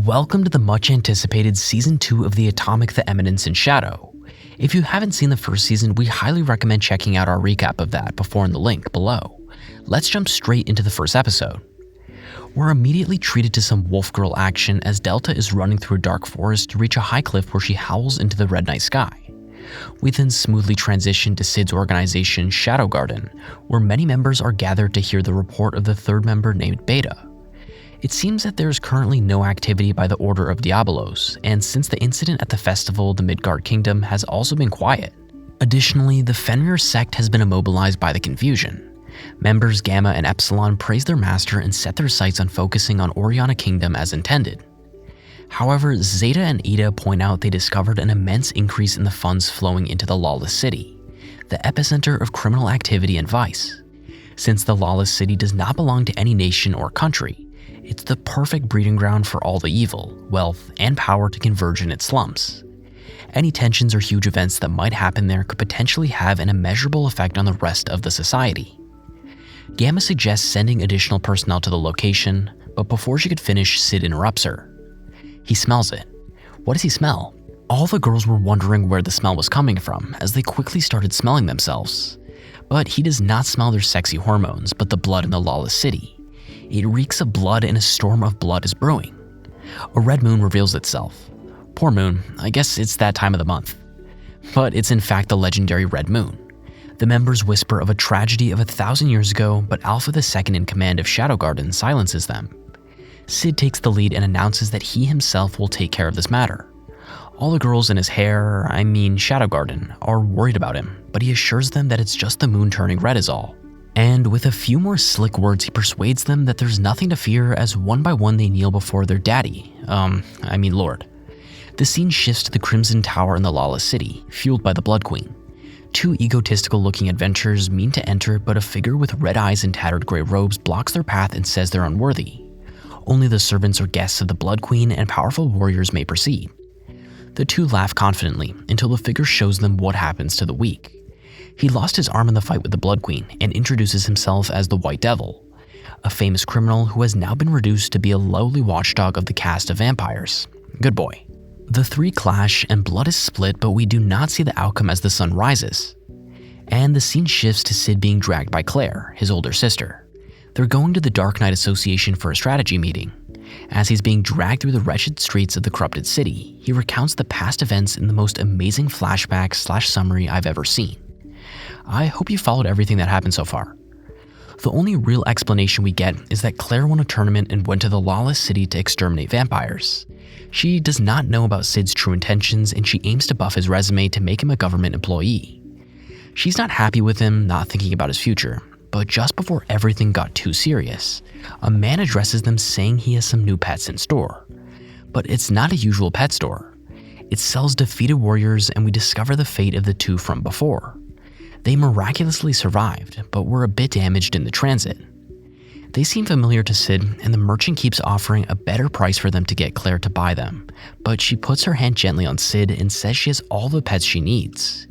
Welcome to the much anticipated Season 2 of the Atomic, the Eminence, and Shadow. If you haven't seen the first season, we highly recommend checking out our recap of that before in the link below. Let's jump straight into the first episode. We're immediately treated to some wolf girl action as Delta is running through a dark forest to reach a high cliff where she howls into the red night sky. We then smoothly transition to Sid's organization Shadow Garden, where many members are gathered to hear the report of the third member named Beta. It seems that there is currently no activity by the Order of Diabolos, and since the incident at the festival, the Midgard Kingdom has also been quiet. Additionally, the Fenrir sect has been immobilized by the confusion. Members Gamma and Epsilon praise their master and set their sights on focusing on Oriana Kingdom as intended. However, Zeta and Ida point out they discovered an immense increase in the funds flowing into the Lawless City, the epicenter of criminal activity and vice. Since the Lawless City does not belong to any nation or country, it's the perfect breeding ground for all the evil, wealth, and power to converge in its slums. Any tensions or huge events that might happen there could potentially have an immeasurable effect on the rest of the society. Gamma suggests sending additional personnel to the location, but before she could finish, Sid interrupts her. He smells it. What does he smell? All the girls were wondering where the smell was coming from, as they quickly started smelling themselves. But he does not smell their sexy hormones, but the blood in the Lawless City. It reeks of blood and a storm of blood is brewing. A red moon reveals itself. Poor moon, I guess it's that time of the month. But it's in fact the legendary red moon. The members whisper of a tragedy of 1,000 years ago, but Alpha the second in command of Shadow Garden silences them. Sid takes the lead and announces that he himself will take care of this matter. All the girls in his Shadow Garden, are worried about him, but he assures them that it's just the moon turning red is all. And with a few more slick words, he persuades them that there's nothing to fear as one by one they kneel before their daddy, Lord. The scene shifts to the Crimson Tower in the Lawless City, fueled by the Blood Queen. Two egotistical-looking adventurers mean to enter, but a figure with red eyes and tattered gray robes blocks their path and says they're unworthy. Only the servants or guests of the Blood Queen and powerful warriors may proceed. The two laugh confidently until the figure shows them what happens to the weak. He lost his arm in the fight with the Blood Queen and introduces himself as the White Devil, a famous criminal who has now been reduced to be a lowly watchdog of the caste of vampires. Good boy. The three clash and blood is split, but we do not see the outcome as the sun rises. And the scene shifts to Sid being dragged by Claire, his older sister. They're going to the Dark Knight Association for a strategy meeting. As he's being dragged through the wretched streets of the corrupted city, he recounts the past events in the most amazing flashback/summary I've ever seen. I hope you followed everything that happened so far. The only real explanation we get is that Claire won a tournament and went to the Lawless City to exterminate vampires. She does not know about Sid's true intentions, and she aims to buff his resume to make him a government employee. She's not happy with him not thinking about his future, but just before everything got too serious, a man addresses them saying he has some new pets in store. But it's not a usual pet store. It sells defeated warriors, and we discover the fate of the two from before. They miraculously survived, but were a bit damaged in the transit. They seem familiar to Sid, and the merchant keeps offering a better price for them to get Claire to buy them, but she puts her hand gently on Sid and says she has all the pets she needs.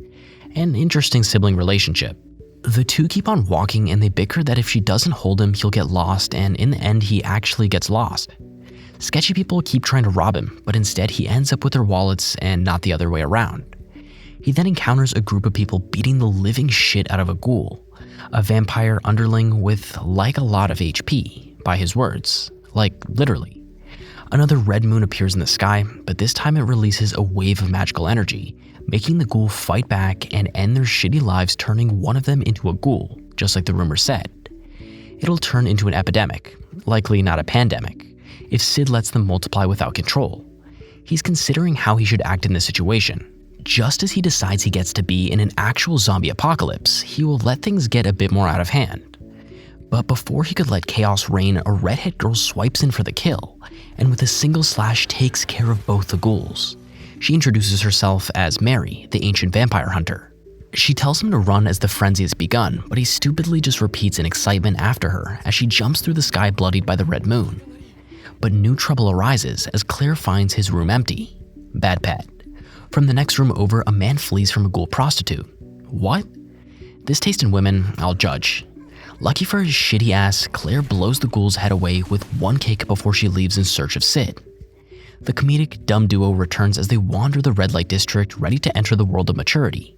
An interesting sibling relationship. The two keep on walking and they bicker that if she doesn't hold him, he'll get lost, and in the end, he actually gets lost. Sketchy people keep trying to rob him, but instead he ends up with their wallets and not the other way around. He then encounters a group of people beating the living shit out of a ghoul, a vampire underling with a lot of HP, by his words, literally. Another red moon appears in the sky, but this time it releases a wave of magical energy, making the ghoul fight back and end their shitty lives, turning one of them into a ghoul, just like the rumor said. It'll turn into an epidemic, likely not a pandemic, if Sid lets them multiply without control. He's considering how he should act in this situation. Just as he decides he gets to be in an actual zombie apocalypse, he will let things get a bit more out of hand. But before he could let chaos reign, a redhead girl swipes in for the kill, and with a single slash takes care of both the ghouls. She introduces herself as Mary, the ancient vampire hunter. She tells him to run as the frenzy has begun, but he stupidly just repeats in excitement after her as she jumps through the sky bloodied by the red moon. But new trouble arises as Claire finds his room empty. Bad pet. From the next room over, a man flees from a ghoul prostitute. What? This taste in women, I'll judge. Lucky for his shitty ass, Claire blows the ghoul's head away with one kick before she leaves in search of Sid. The comedic dumb duo returns as they wander the red light district ready to enter the world of maturity.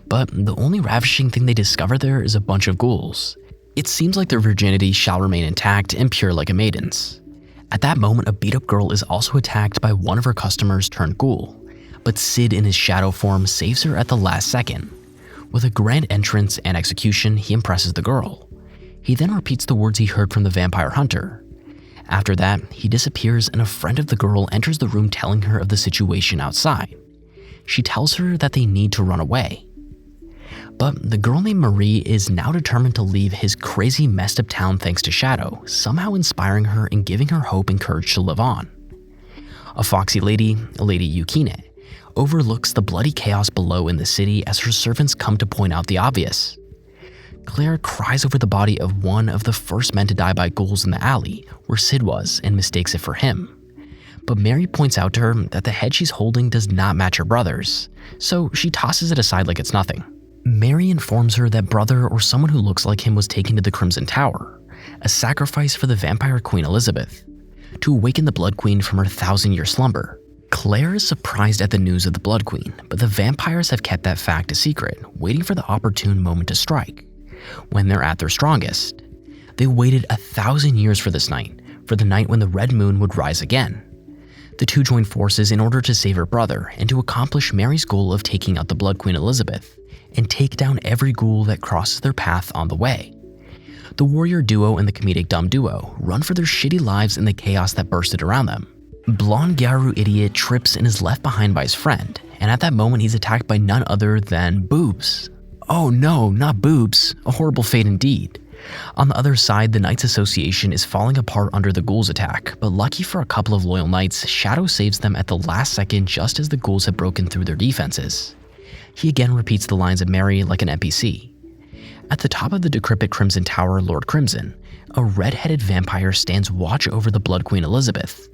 But the only ravishing thing they discover there is a bunch of ghouls. It seems like their virginity shall remain intact and pure like a maiden's. At that moment, a beat-up girl is also attacked by one of her customers turned ghoul, but Sid in his shadow form saves her at the last second. With a grand entrance and execution, he impresses the girl. He then repeats the words he heard from the vampire hunter. After that, he disappears and a friend of the girl enters the room telling her of the situation outside. She tells her that they need to run away. But the girl named Marie is now determined to leave his crazy messed up town thanks to Shadow, somehow inspiring her and giving her hope and courage to live on. A foxy lady, Lady Yukine, overlooks the bloody chaos below in the city as her servants come to point out the obvious. Claire cries over the body of one of the first men to die by ghouls in the alley where Sid was and mistakes it for him. But Mary points out to her that the head she's holding does not match her brother's, so she tosses it aside like it's nothing. Mary informs her that brother or someone who looks like him was taken to the Crimson Tower, a sacrifice for the vampire Queen Elizabeth, to awaken the Blood Queen from her 1,000-year slumber. Claire is surprised at the news of the Blood Queen, but the vampires have kept that fact a secret, waiting for the opportune moment to strike. When they're at their strongest. They waited 1,000 years for this night, for the night when the red moon would rise again. The two joined forces in order to save her brother and to accomplish Mary's goal of taking out the Blood Queen Elizabeth and take down every ghoul that crosses their path on the way. The warrior duo and the comedic dumb duo run for their shitty lives in the chaos that bursted around them. Blonde Gyaru idiot trips and is left behind by his friend, and at that moment he's attacked by none other than Boobs. Oh no, not Boobs, a horrible fate indeed. On the other side, the Knights Association is falling apart under the ghouls' attack, but lucky for a couple of loyal knights, Shadow saves them at the last second just as the ghouls have broken through their defenses. He again repeats the lines of Mary like an NPC. At the top of the decrepit Crimson Tower, Lord Crimson, a red-headed vampire stands watch over the Blood Queen Elizabeth.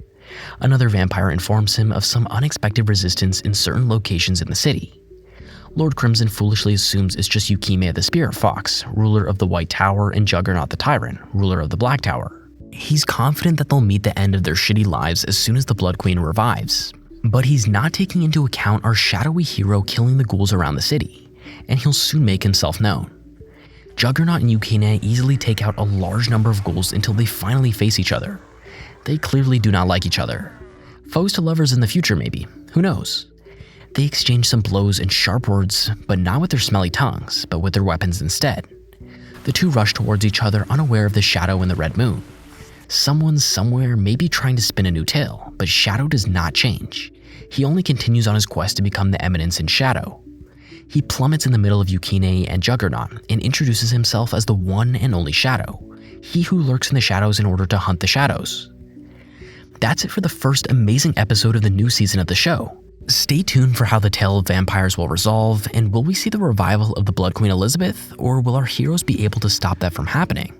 Another vampire informs him of some unexpected resistance in certain locations in the city. Lord Crimson foolishly assumes it's just Yukime the Spirit Fox, ruler of the White Tower, and Juggernaut the Tyrant, ruler of the Black Tower. He's confident that they'll meet the end of their shitty lives as soon as the Blood Queen revives. But he's not taking into account our shadowy hero killing the ghouls around the city, and he'll soon make himself known. Juggernaut and Yukine easily take out a large number of ghouls until they finally face each other. They clearly do not like each other. Foes to lovers in the future maybe, who knows? They exchange some blows and sharp words, but not with their smelly tongues, but with their weapons instead. The two rush towards each other unaware of the Shadow and the red moon. Someone somewhere may be trying to spin a new tale, but Shadow does not change. He only continues on his quest to become the Eminence in Shadow. He plummets in the middle of Yukine and Juggernaut and introduces himself as the one and only Shadow, he who lurks in the shadows in order to hunt the shadows. That's it for the first amazing episode of the new season of the show. Stay tuned for how the tale of vampires will resolve, and will we see the revival of the Blood Queen Elizabeth, or will our heroes be able to stop that from happening?